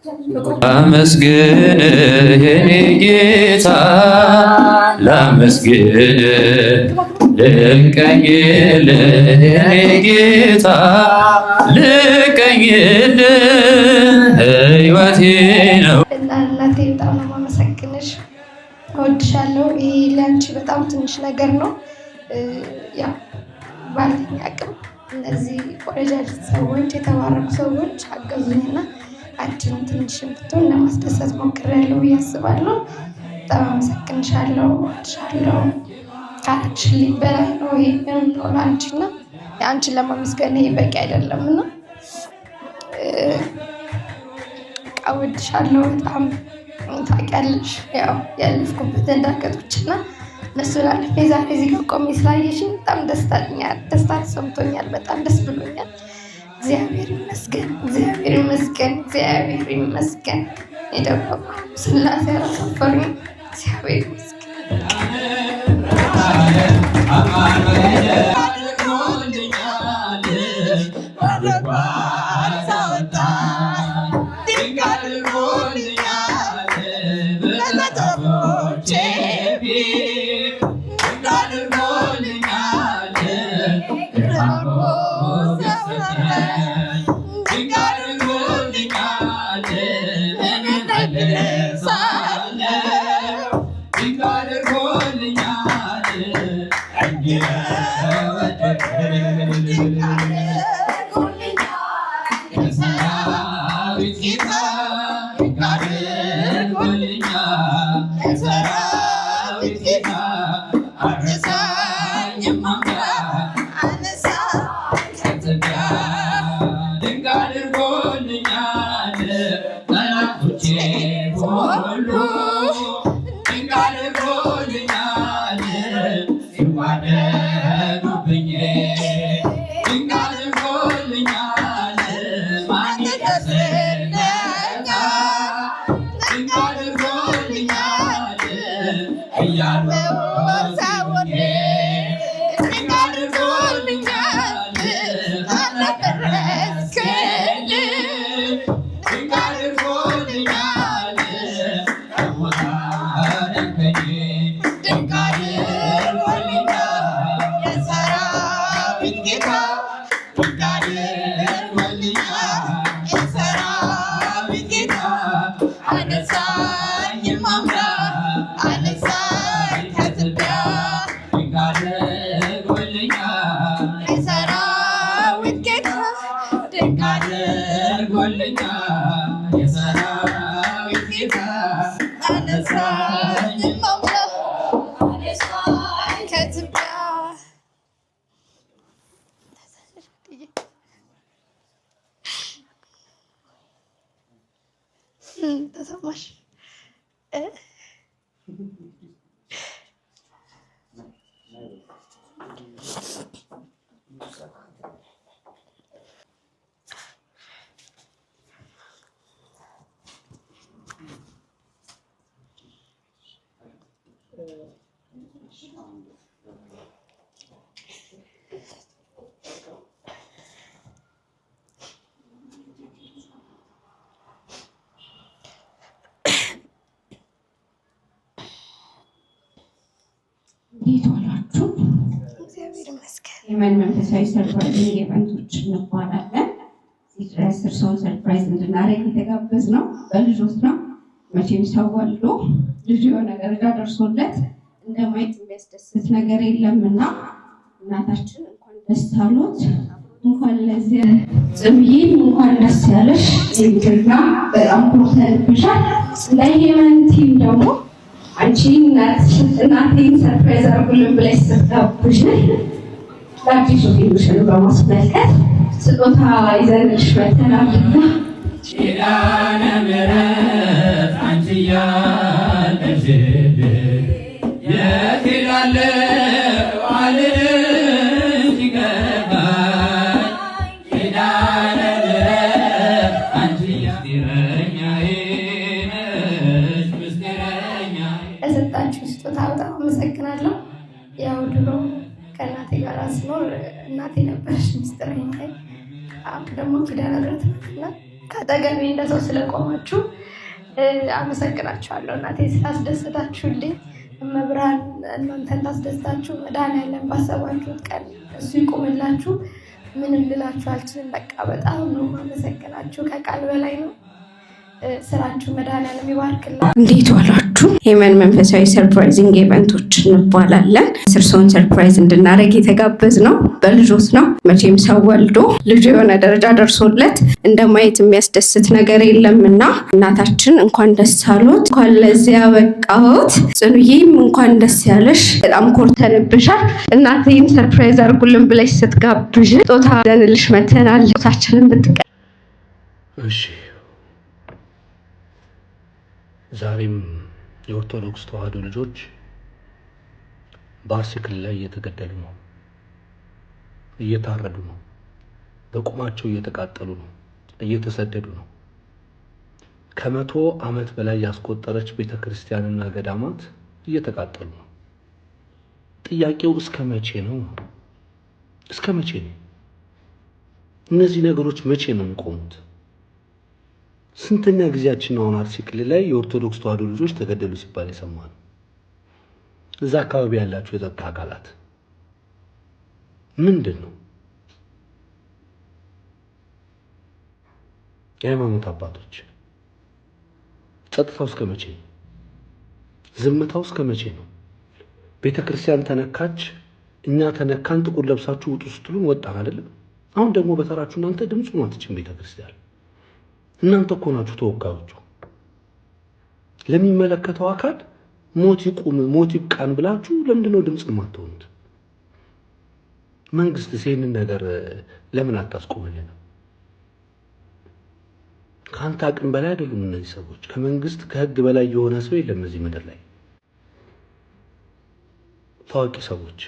ላመስግን የኔ ጌታ ላመስግን ልቀኝልህ የኔ ጌታ ልቀኝልህ ሕይወቴ ነው። እናቴ በጣም ነው የማመሰግንሽ፣ እወድሻለሁ። ይሄ ለአንቺ በጣም ትንሽ ነገር ነው። ያው ባለኝ አቅም እነዚህ ቆነጃጅት ሰዎች የተባረኩ ሰዎች አገዙኝና አንቺን ትንሽም ብትሆን ለማስደሰት ሞክሬያለሁ ብዬ አስባለሁ። በጣም አመሰግንሻለሁ፣ እወድሻለሁ። ካላችሁልኝ በላይ ነው ይሄ ነው ለአንቺና የአንቺን ለማመስገን ይሄ በቂ አይደለምና እወድሻለሁ በጣም ታውቂያለሽ። ያው ያለፍኩበትን ዳገቶችና እነሱን አልፌ ዛሬ እዚህ ጋር ቆሜ ስላየሽኝ በጣም ደስታ ተሰምቶኛል። በጣም ደስ ብሎኛል። እግዚአብሔር ይመስገን፣ እግዚአብሔር ይመስገን፣ እግዚአብሔር ይመስገን። የደበቁ ስላሴ ያላሳፈሩኝ እግዚአብሔር ይመስገን። ተሰማሽ? እንዴት ዋላችሁ? እግዚአብሔር ይመስገን። የመን መንፈሳዊ ሰርፕራይዝ ኢቨንቶች እንባላለን። እዚህ ድረስ እርስዎን ሰርፕራይዝ እንድናደርግ የተጋበዝነው በልጆት ነው። መቼም ሰው ወልዶ ልጁ የሆነ ደረጃ ደርሶለት እንደማየት የሚያስደስት ነገር የለምና እናታችን እንኳን ደስ አሎት፣ እንኳን ለዚህ ጽምይን እንኳን ደስ ያለሽ። እንግዲህ በጣም ኮርተንብሻል። ለየመን ቲም ደግሞ አንቺ እናቴን ሰርፕራይዝ አድርጉልን ብለሽ ስትጋብዥ ለአዲሱ ፊልምሽን በማስመልከት ስጦታ ይዘንልሽ መተናልና ኪዳነ ምሕረት አንቺ ያለሽልኝ የት እሄዳለሁ አልልሽ ይገባል። ኪዳነ ምሕረት አንቺ ምስጢረኛዬ ነሽ ምስጢረኛዬ። ለሰጣችሁ ስጦታ በጣም አመሰግናለሁ። ያው ድሮ ከእናቴ ጋር ስኖር እናቴ ነበረች ምስጢረኛዬ። አሁን ደግሞ ኪዳነ ምሕረት ናትና ከአጠገቤ እንደ ሰው ስለቆማችሁ አመሰግናችኋለሁ። እናቴ ስላስደሰታችሁልኝ፣ መብራን እናንተን ታስደስታችሁ። መድኃኒዓለም ባሰባችሁት ቀን እሱ ይቁምላችሁ። ምንም ልላችሁ አልችልም። በቃ በጣም ነው የማመሰግናችሁ፣ ከቃል በላይ ነው። ስራችሁ መድኃኒዓለም ይባርክላችሁ። እንዴት ዋላችሁ? ሄመን መንፈሳዊ ሰርፕራይዚንግ ኢቨንቶች እንባላለን። እርስዎን ሰርፕራይዝ እንድናደርግ የተጋበዝ ነው በልጆት ነው። መቼም ሰው ወልዶ ልጁ የሆነ ደረጃ ደርሶለት እንደማየት የሚያስደስት ነገር የለምና እናታችን እንኳን ደስ አሎት፣ እንኳን ለዚያ በቃዎት። ጽኑዬም እንኳን ደስ ያለሽ። በጣም ኮርተንብሻል። እናቴን ሰርፕራይዝ አድርጉልን ብለሽ ስትጋብዥ ጦታ ዘንልሽ መተናል። ጦታችንን ብትቀ እሺ ዛሬም የኦርቶዶክስ ተዋህዶ ልጆች በአርሲ ክልል ላይ እየተገደሉ ነው፣ እየታረዱ ነው፣ በቁማቸው እየተቃጠሉ ነው፣ እየተሰደዱ ነው። ከ100 ዓመት በላይ ያስቆጠረች ቤተክርስቲያንና ገዳማት እየተቃጠሉ ነው። ጥያቄው እስከ መቼ ነው? እስከ መቼ ነው? እነዚህ ነገሮች መቼ ነው የሚቆሙት? ስንተኛ ጊዜያችን አሁን አርሲ ክልል ላይ የኦርቶዶክስ ተዋህዶ ልጆች ተገደሉ ሲባል የሰማነው? እዛ አካባቢ ያላችሁ የጸጥታ አካላት ምንድን ነው? የሃይማኖት አባቶች ጸጥታው እስከ መቼ ነው? ዝምታው እስከ መቼ ነው? ቤተክርስቲያን ተነካች፣ እኛ ተነካን፣ ጥቁር ለብሳችሁ ውጡ ስትሉን ወጣን አይደለም? አሁን ደግሞ በተራችሁ እናንተ ድምፁ ነው አትችም ቤተክርስቲያን። እናንተ እኮ ናችሁ ተወካዮቹ። ለሚመለከተው አካል ሞት ይቁም ሞት ይብቃን ብላችሁ ለምንድነው ድምጽ የማትሆኑት? መንግስት ይሄንን ነገር ለምን አታስቆመልንም? ካንተ አቅም በላይ አይደሉም እነዚህ ሰዎች። ከመንግስት ከህግ በላይ የሆነ ሰው የለም እዚህ ምድር ላይ። ታዋቂ ሰዎች፣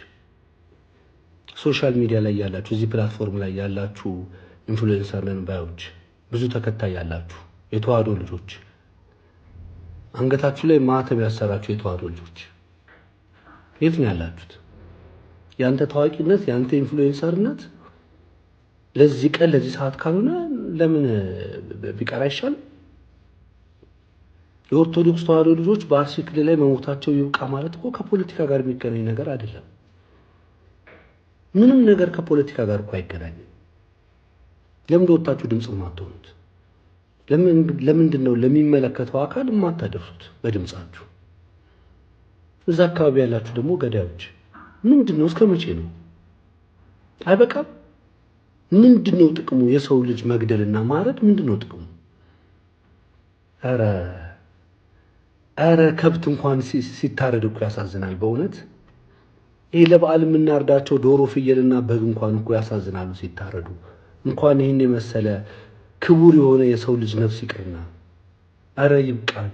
ሶሻል ሚዲያ ላይ ያላችሁ፣ እዚህ ፕላትፎርም ላይ ያላችሁ ኢንፍሉዌንሰር ነን ባዮች፣ ብዙ ተከታይ ያላችሁ የተዋህዶ ልጆች፣ አንገታችሁ ላይ ማተብ ያሰራችሁ የተዋህዶ ልጆች የት ነው ያላችሁት? ያንተ ታዋቂነት ያንተ ኢንፍሉዌንሰርነት ለዚህ ቀን ለዚህ ሰዓት ካልሆነ ለምን ቢቀር አይሻልም? የኦርቶዶክስ ተዋህዶ ልጆች በአርሲ ክልል ላይ መሞታቸው ይብቃ ማለት እኮ ከፖለቲካ ጋር የሚገናኝ ነገር አይደለም። ምንም ነገር ከፖለቲካ ጋር እኮ አይገናኝም። ለምን ወጣችሁ ድምጽ ማትሆኑት? ለምንድን ነው ለሚመለከተው አካል የማታደርሱት በድምጻችሁ? እዛ አካባቢ ያላችሁ ደግሞ ገዳዮች ምንድነው? እስከ መቼ ነው? አይበቃም? ምንድነው ጥቅሙ? የሰው ልጅ መግደልና ማረድ ምንድነው ጥቅሙ? ኧረ ከብት እንኳን ሲታረድ እኮ ያሳዝናል በእውነት። ይሄ ለበዓል የምናርዳቸው ዶሮ ፍየልና በግ እንኳን እኮ ያሳዝናሉ ሲታረዱ። እንኳን ይህን የመሰለ ክቡር የሆነ የሰው ልጅ ነፍስ ይቅርና። ኧረ ይብቃን፣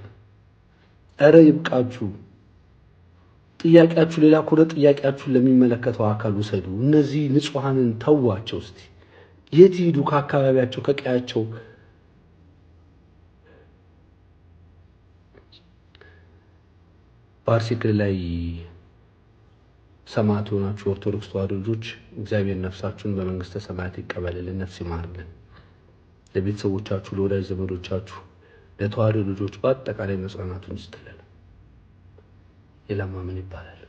ኧረ ይብቃችሁ። ጥያቄያችሁ ሌላ ከሆነ ጥያቄያችሁን ለሚመለከተው አካል ውሰዱ። እነዚህ ንጹሐንን ተዋቸው እስቲ። የት ሂዱ? ከአካባቢያቸው ከቀያቸው። በአርሲ ክልል ላይ ሰማዕት የሆናችሁ የኦርቶዶክስ ተዋህዶ ልጆች እግዚአብሔር ነፍሳችሁን በመንግስተ ሰማያት ይቀበልልን፣ ነፍስ ይማርልን። ለቤተሰቦቻችሁ፣ ለወዳጅ ዘመዶቻችሁ፣ ለተዋህዶ ልጆች በአጠቃላይ መጽናናቱን ይስጥልን። ሌላማ ምን ይባላል?